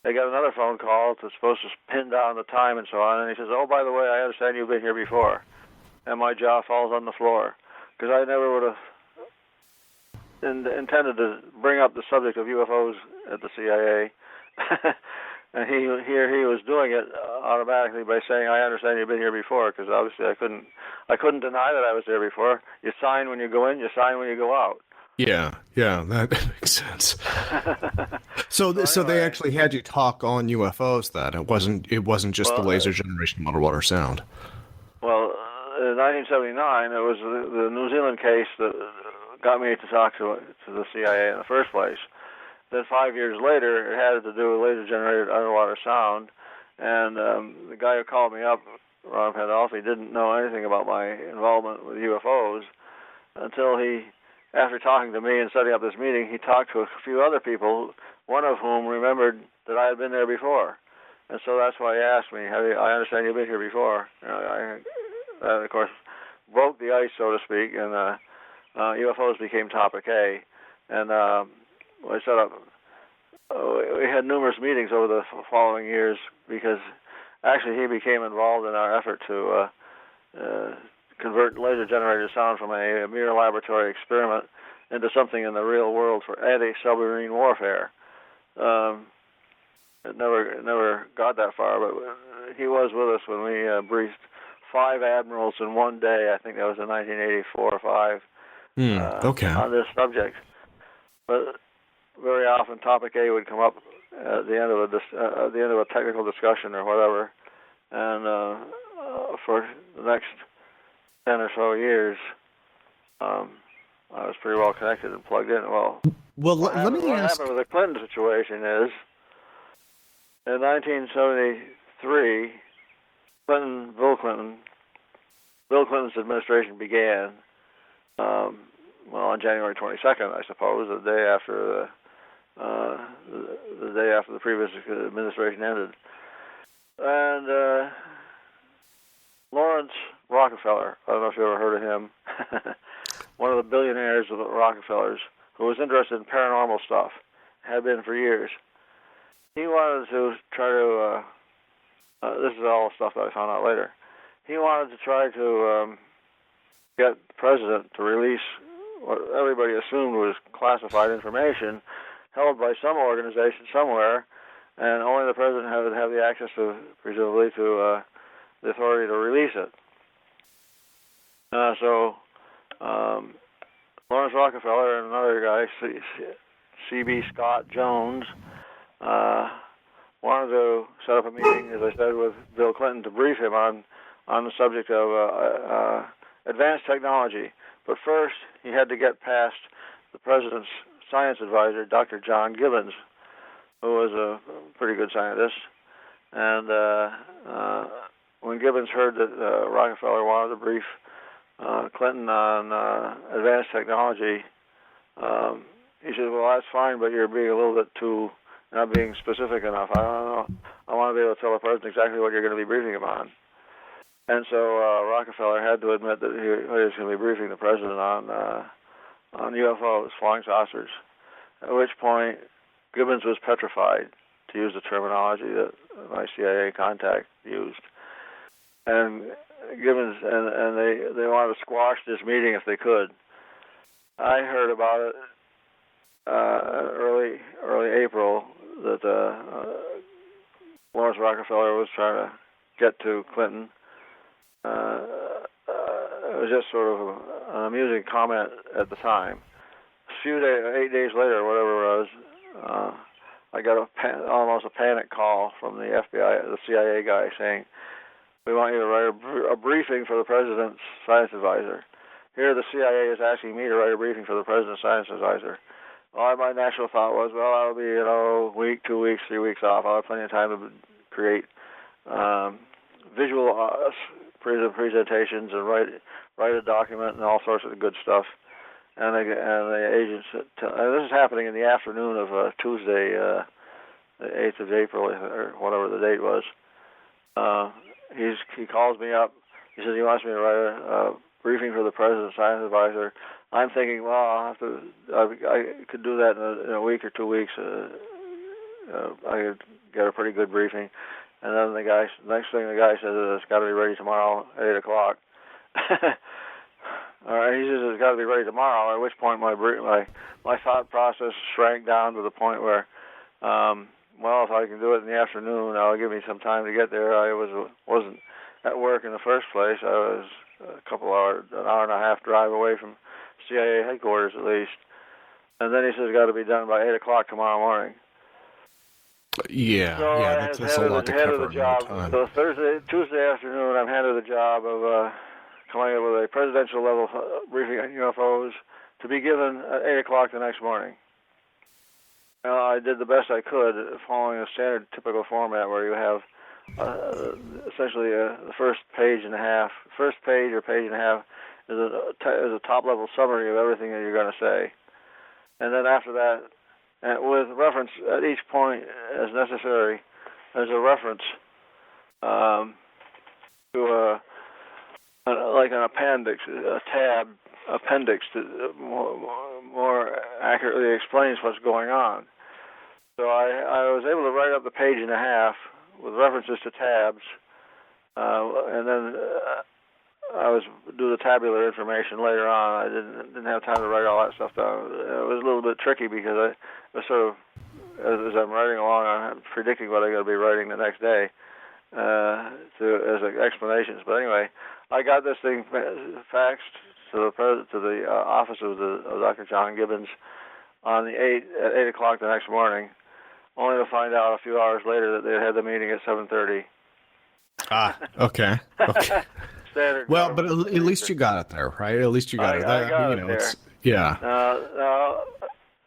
They got another phone call that's supposed to pin down the time and so on, and he says, oh, by the way, I understand you've been here before. And my jaw falls on the floor, because I never would have intended to bring up the subject of UFOs at the CIA. And he was doing it automatically by saying, I understand you've been here before, because obviously I couldn't deny that I was there before. You sign when you go in, you sign when you go out. Yeah, that makes sense. So they actually had you talk on UFOs then. It wasn't just the laser generation of underwater sound. Well, in 1979, it was the New Zealand case that got me to talk to the CIA in the first place. Then 5 years later, it had to do with laser-generated underwater sound, and the guy who called me up, Ron Pandolfi, didn't know anything about my involvement with UFOs until after talking to me and setting up this meeting, he talked to a few other people, one of whom remembered that I had been there before. And so that's why he asked me, I understand you've been here before. And of course, broke the ice, so to speak, and UFOs became topic A. And we set up. We had numerous meetings over the following years because actually he became involved in our effort to convert laser-generated sound from a mere laboratory experiment into something in the real world for anti-submarine warfare. It never got that far, but he was with us when we briefed 5 admirals in one day. I think that was in 1984 or 5. Okay. On this subject. But very often, topic A would come up at the end of a technical discussion or whatever, and for the next 10 or so years, I was pretty well connected and plugged in. Well, let me ask. What happened with the Clinton situation is, in 1973, Bill Clinton's administration began. On January 22nd, I suppose, the day after the previous administration ended, and Lawrence Rockefeller, I don't know if you ever heard of him, one of the billionaires of the Rockefellers, who was interested in paranormal stuff, had been for years. He wanted to try to. This is all stuff that I found out later. He wanted to try to get the president to release what everybody assumed was classified information held by some organization somewhere, and only the president would have the access to, presumably, to the authority to release it. So Lawrence Rockefeller and another guy, C.B. Scott Jones, wanted to set up a meeting, as I said, with Bill Clinton to brief him on the subject of advanced technology. But first, he had to get past the president's science advisor, Dr. John Gibbons, who was a pretty good scientist. And when Gibbons heard that Rockefeller wanted to brief Clinton on advanced technology, he said, "Well, that's fine, but you're being a little bit too, not being specific enough. I don't know. I want to be able to tell the president exactly what you're going to be briefing him on." And so Rockefeller had to admit that he was going to be briefing the president on UFOs, flying saucers. At which point, Gibbons was petrified, to use the terminology that my CIA contact used. And Gibbons and they wanted to squash this meeting if they could. I heard about it early April that Lawrence Rockefeller was trying to get to Clinton. It was just sort of an amusing comment at the time. 8 days later, or whatever it was, I got almost a panic call from the FBI, the CIA guy, saying, "We want you to write a briefing for the president's science advisor." Here, the CIA is asking me to write a briefing for the president's science advisor. Well, my natural thought was, well, I'll be, a week, 2 weeks, 3 weeks off. I'll have plenty of time to create visual presentations and write a document and all sorts of good stuff. And the agents, this is happening in the afternoon of Tuesday, the 8th of April, or whatever the date was. He calls me up. He says he wants me to write a briefing for the president's science advisor. I'm thinking, well, I could do that in a week or 2 weeks. I could get a pretty good briefing. And then next thing the guy says is it's got to be ready tomorrow at 8 o'clock. All right, he says it's got to be ready tomorrow, at which point my thought process shrank down to the point where, well, if I can do it in the afternoon, that'll give me some time to get there. I wasn't at work in the first place. I was an hour and a half drive away from CIA headquarters at least. And then he says it's got to be done by 8 o'clock tomorrow morning. Yeah, so that's a lot to cover in no time. So Tuesday afternoon, I'm handed the job of coming up with a presidential level briefing on UFOs to be given at 8 o'clock the next morning. I did the best I could, following a standard typical format where you have essentially the first page and a half is a top-level summary of everything that you're going to say. And then after that, with reference at each point as necessary, there's a reference to like an appendix, a tab appendix that more accurately explains what's going on. So I was able to write up the page and a half with references to tabs, and then I was do the tabular information later on. I didn't have time to write all that stuff down. It was a little bit tricky because I was sort of, as I'm writing along, I'm predicting what I'm going to be writing the next day as explanations. But anyway, I got this thing faxed to the office of Dr. John Gibbons on at 8 o'clock the next morning, only to find out a few hours later that they had the meeting at 7:30. Ah, okay. Okay. Standard. Well, but at least you got it there, right? At least you got it. I got it there. Yeah.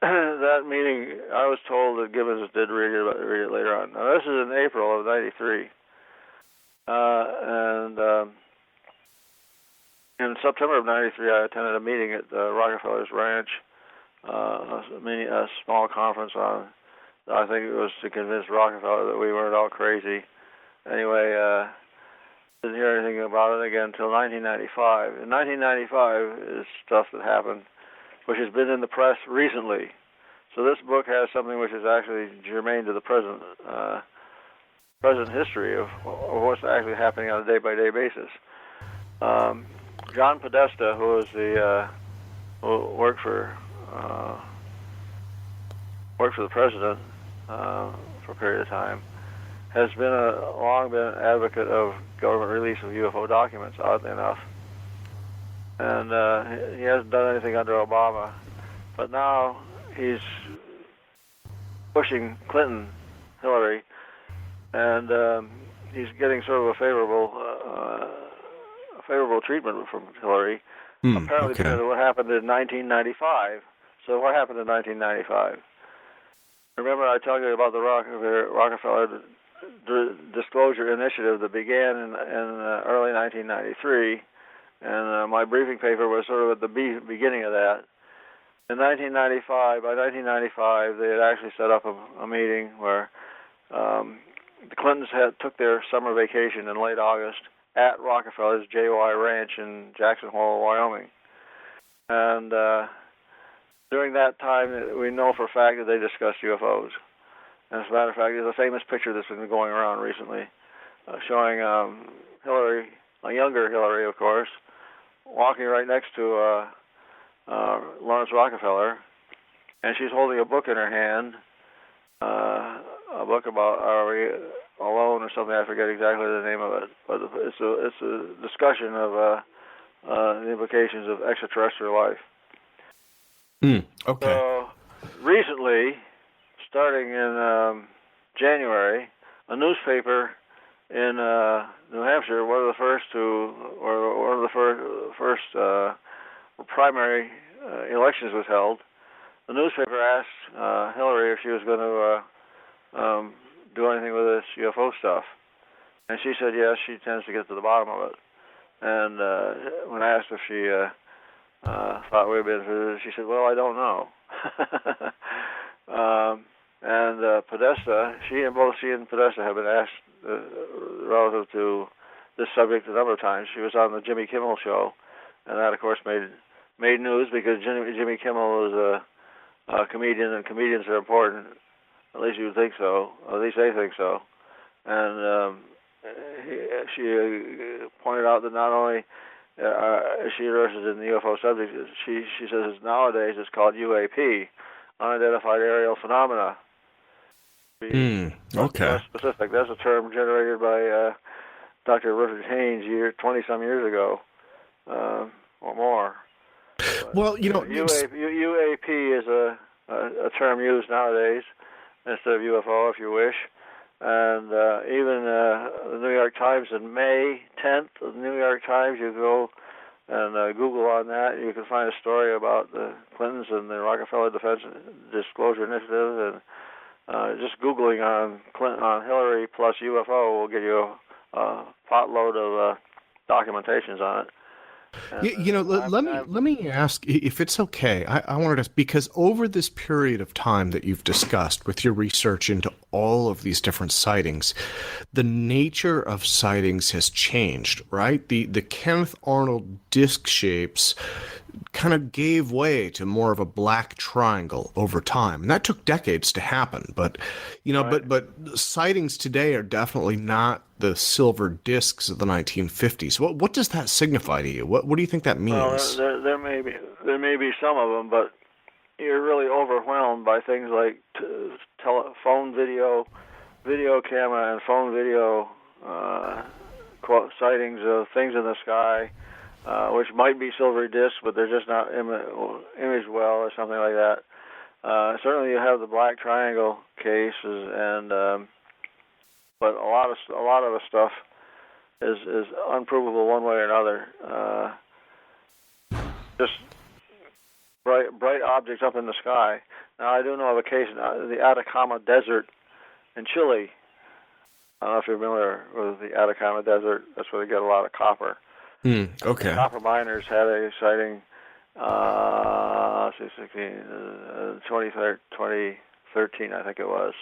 That meeting, I was told that Gibbons did read it later on. Now, this is in April of '93, and in September of '93, I attended a meeting at Rockefeller's Ranch, a small conference on. I think it was to convince Rockefeller that we weren't all crazy. Anyway, didn't hear anything about it again until 1995. In 1995 is stuff that happened, which has been in the press recently. So this book has something which is actually germane to the present history of what's actually happening on a day-by-day basis. John Podesta, who worked for the president for a period of time, has long been an advocate of government release of UFO documents, oddly enough. And he hasn't done anything under Obama. But now he's pushing Clinton, Hillary, and he's getting sort of a favorable treatment from Hillary, apparently because of what happened in 1995. So what happened in 1995? Remember I told you about the Rockefeller Disclosure Initiative that began in early 1993, and my briefing paper was sort of at the beginning of that. By 1995, they had actually set up a meeting where the Clintons took their summer vacation in late August at Rockefeller's JY Ranch in Jackson Hole, Wyoming. And during that time, we know for a fact that they discussed UFOs. And as a matter of fact, there's a famous picture that's been going around recently showing Hillary, a younger Hillary, of course, walking right next to Lawrence Rockefeller, and she's holding a book in her hand, a book about Are We Alone or something. I forget exactly the name of it, but it's a discussion of the implications of extraterrestrial life. Okay. So recently, starting in January, a newspaper in New Hampshire, one of the first primary elections was held. The newspaper asked Hillary if she was going to do anything with this UFO stuff, and she said yes. She tends to get to the bottom of it. And when I asked if she thought we'd been through this, she said, "Well, I don't know." And Podesta, both she and Podesta have been asked relative to this subject a number of times. She was on the Jimmy Kimmel show, and that, of course, made news because Jimmy Kimmel is a comedian, and comedians are important. At least you would think so. At least they think so. And she pointed out that not only is she interested in the UFO subject, she says nowadays it's called UAP, unidentified aerial phenomena. Okay. More specific. That's a term generated by Dr. Richard Haynes 20-some years ago, or more. Well, UAP is a term used nowadays instead of UFO, if you wish. And even the New York Times in May 10th, the New York Times, you go and Google on that, you can find a story about the Clintons and the Rockefeller Defense Disclosure Initiative, and just Googling on Hillary plus UFO will get you a potload of documentations on it. And let me ask if it's okay. I wanted to, because over this period of time that you've discussed with your research into all of these different sightings, the nature of sightings has changed, right? The Kenneth Arnold disc shapes kind of gave way to more of a black triangle over time, and that took decades to happen. But right. but sightings today are definitely not the silver discs of the 1950s. What does that signify to you? What do you think that Well, means? there may be some of them, but you're really overwhelmed by things like telephone video camera and phone video sightings of things in the sky, which might be silvery discs, but they're just not imaged well or something like that. Certainly, you have the black triangle cases, and but a lot of the stuff is unprovable one way or another. Just bright objects up in the sky. Now, I do know of a case in the Atacama Desert in Chile. I don't know if you're familiar with the Atacama Desert. That's where they get a lot of copper. Okay. Copper miners had a sighting, 2013, I think it was,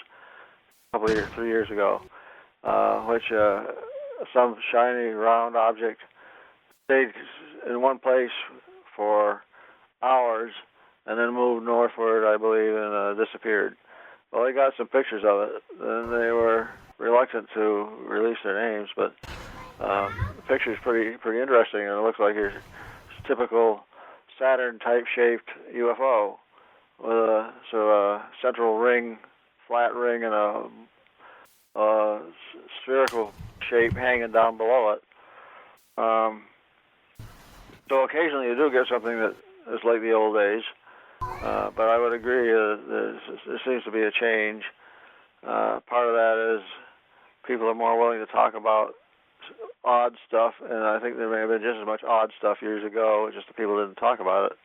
a couple of years, 3 years ago, which some shiny round object stayed in one place for hours and then moved northward, I believe, and disappeared. Well, they got some pictures of it, and they were reluctant to release their names, but the picture's pretty interesting, and it looks like your typical Saturn-type shaped UFO with a sort of a central ring, flat ring, and a spherical shape hanging down below it. So occasionally you do get something that is like the old days, but I would agree there seems to be a change. Part of that is people are more willing to talk about odd stuff, and I think there may have been just as much odd stuff years ago, just the people didn't talk about it.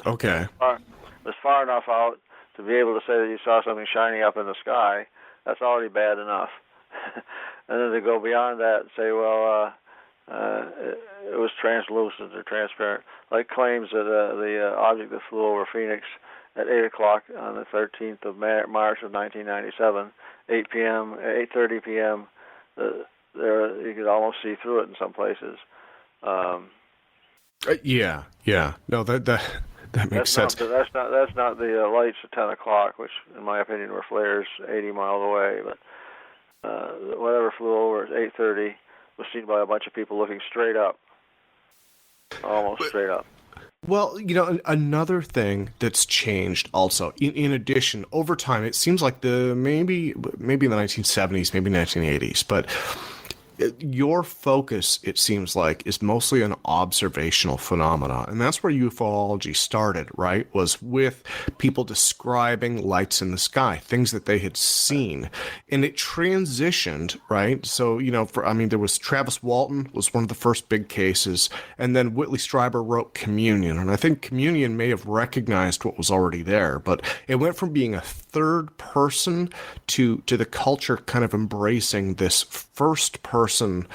Okay. It's far enough out to be able to say that you saw something shiny up in the sky. That's already bad enough. And then to go beyond that and say, well, it was translucent or transparent, like claims that the object that flew over Phoenix at 8 o'clock on the 13th of March of 1997, 8:30 p.m., there you could almost see through it in some places. Yeah. No, that makes sense. That's not the lights at 10 o'clock, which in my opinion were flares 80 miles away. But whatever flew over at 8:30 was seen by a bunch of people looking straight up, almost straight up. Well, another thing that's changed also, in addition, over time, it seems like maybe in the 1970s, maybe 1980s, but your focus, it seems like, is mostly an observational phenomena. And that's where ufology started, right? Was with people describing lights in the sky, things that they had seen. And it transitioned, right? So, there was Travis Walton was one of the first big cases. And then Whitley Strieber wrote Communion. And I think Communion may have recognized what was already there. But it went from being a third person to the culture kind of embracing this first person,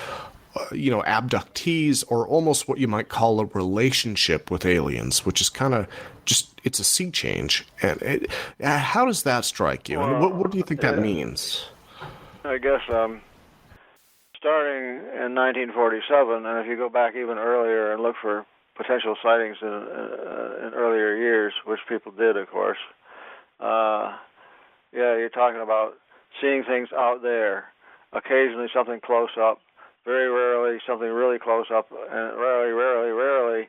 abductees, or almost what you might call a relationship with aliens, which is kind of it's a sea change. And how does that strike you? And what do you think that means? I guess starting in 1947, and if you go back even earlier and look for potential sightings in earlier years, which people did, of course, you're talking about seeing things out there. Occasionally something close up, very rarely something really close up, and rarely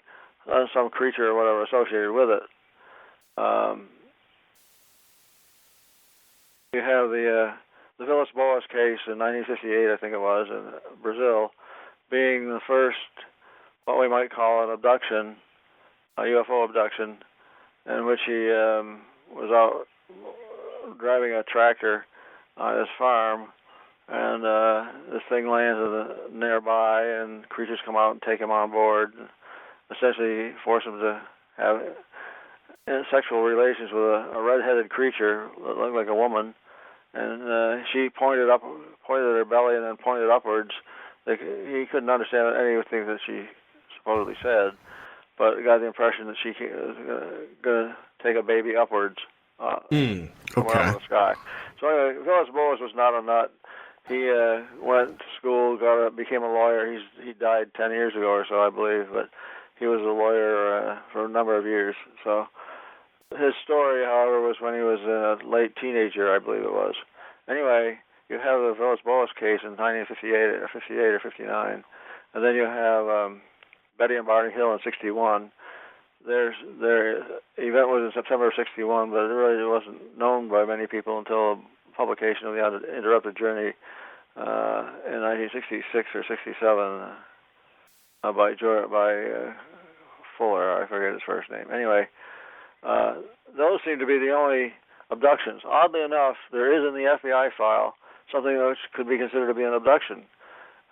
some creature or whatever associated with it. You have the Villas-Boas case in 1958, I think it was, in Brazil, being the first, what we might call an abduction, a UFO abduction, in which he was out driving a tractor on his farm, and this thing lands nearby, and creatures come out and take him on board, and essentially force him to have sexual relations with a red-headed creature that looked like a woman, and she pointed at her belly and then pointed upwards. He couldn't understand anything that she supposedly said, but I got the impression that she was going to take a baby upwards somewhere up in the sky. So anyway, Villas-Boas was not a nut. He went to school, became a lawyer. He died 10 years ago or so, I believe, but he was a lawyer for a number of years. So his story, however, was when he was a late teenager, I believe it was. Anyway, you have the Villas-Boas case in 1958 or 58 or 59, and then you have Betty and Barney Hill in 61. Their event was in September of 61, but it really wasn't known by many people until the publication of the Interrupted Journey in 1966 or 67 by Fuller. I forget his first name. Anyway, those seem to be the only abductions. Oddly enough, there is in the FBI file something which could be considered to be an abduction,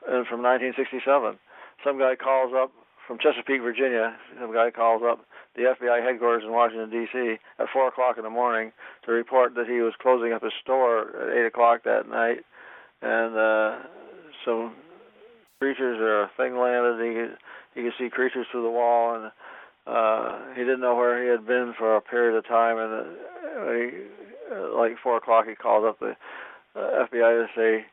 and from 1967. Some guy calls up from Chesapeake, Virginia. Some guy calls up the FBI headquarters in Washington, D.C. at 4 o'clock in the morning to report that he was closing up his store at 8 o'clock that night, and some creatures or a thing landed. He could see creatures through the wall, and he didn't know where he had been for a period of time, and like 4 o'clock he called up the FBI to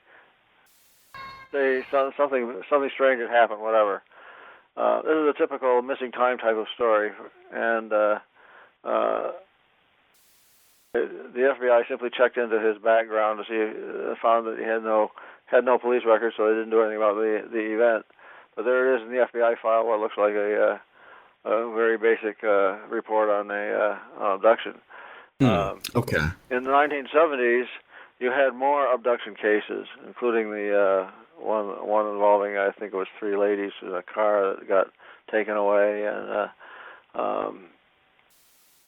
say something strange had happened, whatever. This is a typical missing time type of story, and the FBI simply checked into his background to see, found that he had no police records, so they didn't do anything about the event. But there it is in the FBI file, what looks like a very basic report on an abduction. Okay. In the 1970s, you had more abduction cases, including the one involving, I think it was 3 ladies in a car that got taken away, and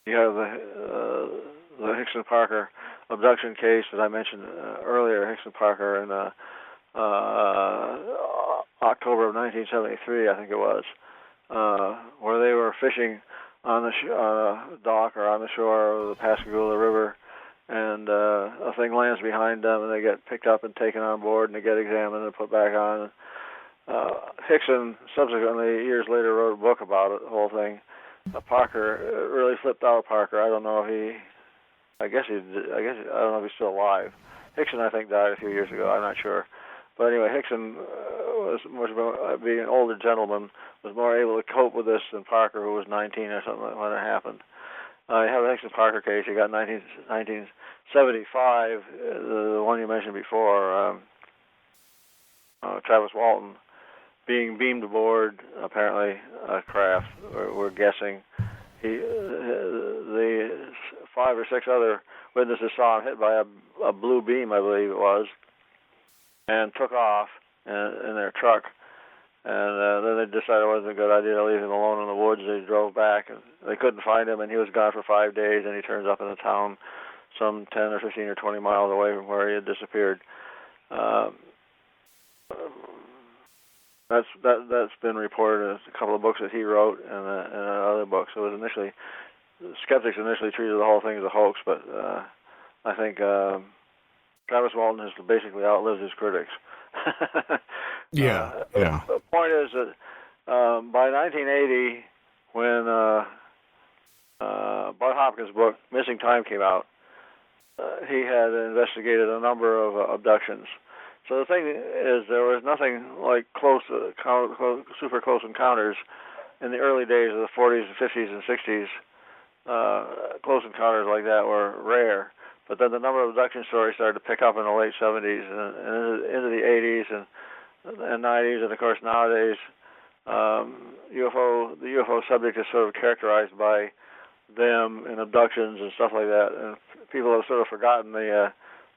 you have the Hickson Parker abduction case that I mentioned earlier. Hickson Parker in October of 1973, I think it was, where they were fishing on a dock or on the shore of the Pascagoula River, and a thing lands behind them, and they get picked up and taken on board, and they get examined and put back on. Hickson subsequently, years later, wrote a book about it, the whole thing. Parker really flipped out. Parker, I don't know if I don't know if he's still alive. Hickson, I think, died a few years ago. I'm not sure. But anyway, Hickson was much more, being an older gentleman, was more able to cope with this than Parker, who was 19 or something when it happened. You have the Hickson Parker case. You got 1975, the one you mentioned before, Travis Walton, being beamed aboard, apparently, a craft. We're guessing. The 5 or 6 other witnesses saw him hit by a blue beam, I believe it was, and took off in their truck. And then they decided it wasn't a good idea to leave him alone in the woods. They drove back, and they couldn't find him, and he was gone for 5 days, and he turns up in the town some 10 or 15 or 20 miles away from where he had disappeared. That's been reported in a couple of books that he wrote and other books. It was skeptics initially treated the whole thing as a hoax, but I think Travis Walton has basically outlived his critics. Yeah. The point is that by 1980, when Bud Hopkins' book Missing Time came out, he had investigated a number of abductions. So the thing is, there was nothing like super close encounters in the early days of the 40s and 50s and 60s. Close encounters like that were rare. But then the number of abduction stories started to pick up in the late 70s and into the 80s and 90s, and of course nowadays the UFO subject is sort of characterized by them and abductions and stuff like that, and people have sort of forgotten the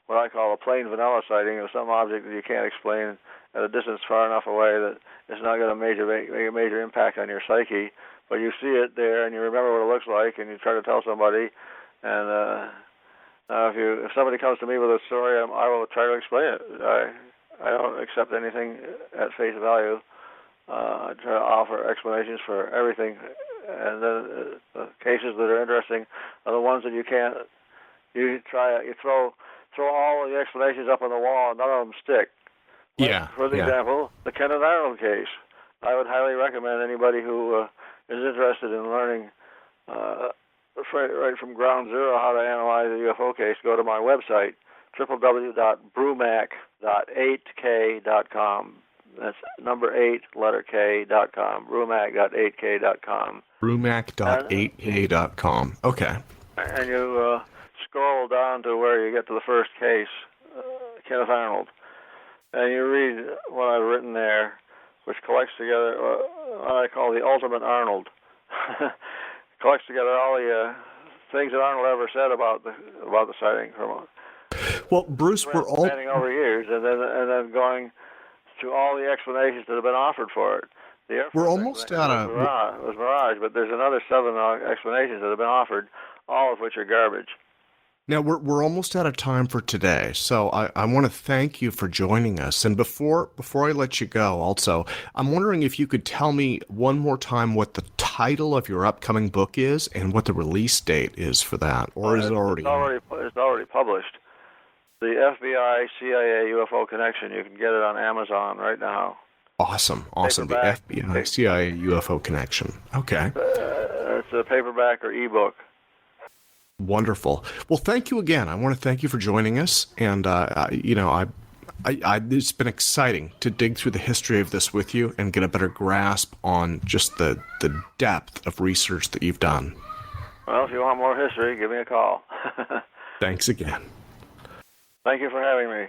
what I call a plain vanilla sighting of some object that you can't explain at a distance far enough away that it's not going to make a major impact on your psyche, but you see it there and you remember what it looks like and you try to tell somebody, and if somebody comes to me with a story, I will try to explain it. I don't accept anything at face value. I try to offer explanations for everything, and then the cases that are interesting are the ones that you can't. You throw all of the explanations up on the wall, and none of them stick. For example, the Kenneth Arnold case. I would highly recommend anybody who is interested in learning right from ground zero how to analyze a UFO case. Go to my website, www.brumac.8k.com. That's number 8, letter K.com. Brumac.8k.com. Brumac.8k.com. Okay. And you scroll down to where you get to the first case, Kenneth Arnold, and you read what I've written there, which collects together what I call the ultimate Arnold. Collects together all the things that Arnold ever said about the sighting. Well, Bruce, we're all spanning over years, and then going to all the explanations that have been offered for it. We're almost out of... It was mirage, but there's another 7 explanations that have been offered, all of which are garbage. Now, we're almost out of time for today, so I want to thank you for joining us. And before I let you go, also, I'm wondering if you could tell me one more time what the title of your upcoming book is and what the release date is for that, or is it already? It's already published. The FBI-CIA UFO Connection. You can get it on Amazon right now. Awesome. Paperback. The FBI-CIA UFO Connection. Okay. It's a paperback or ebook. Wonderful. Well, thank you again. I want to thank you for joining us, and it's been exciting to dig through the history of this with you and get a better grasp on just the depth of research that you've done. Well, if you want more history, give me a call. Thanks again. Thank you for having me.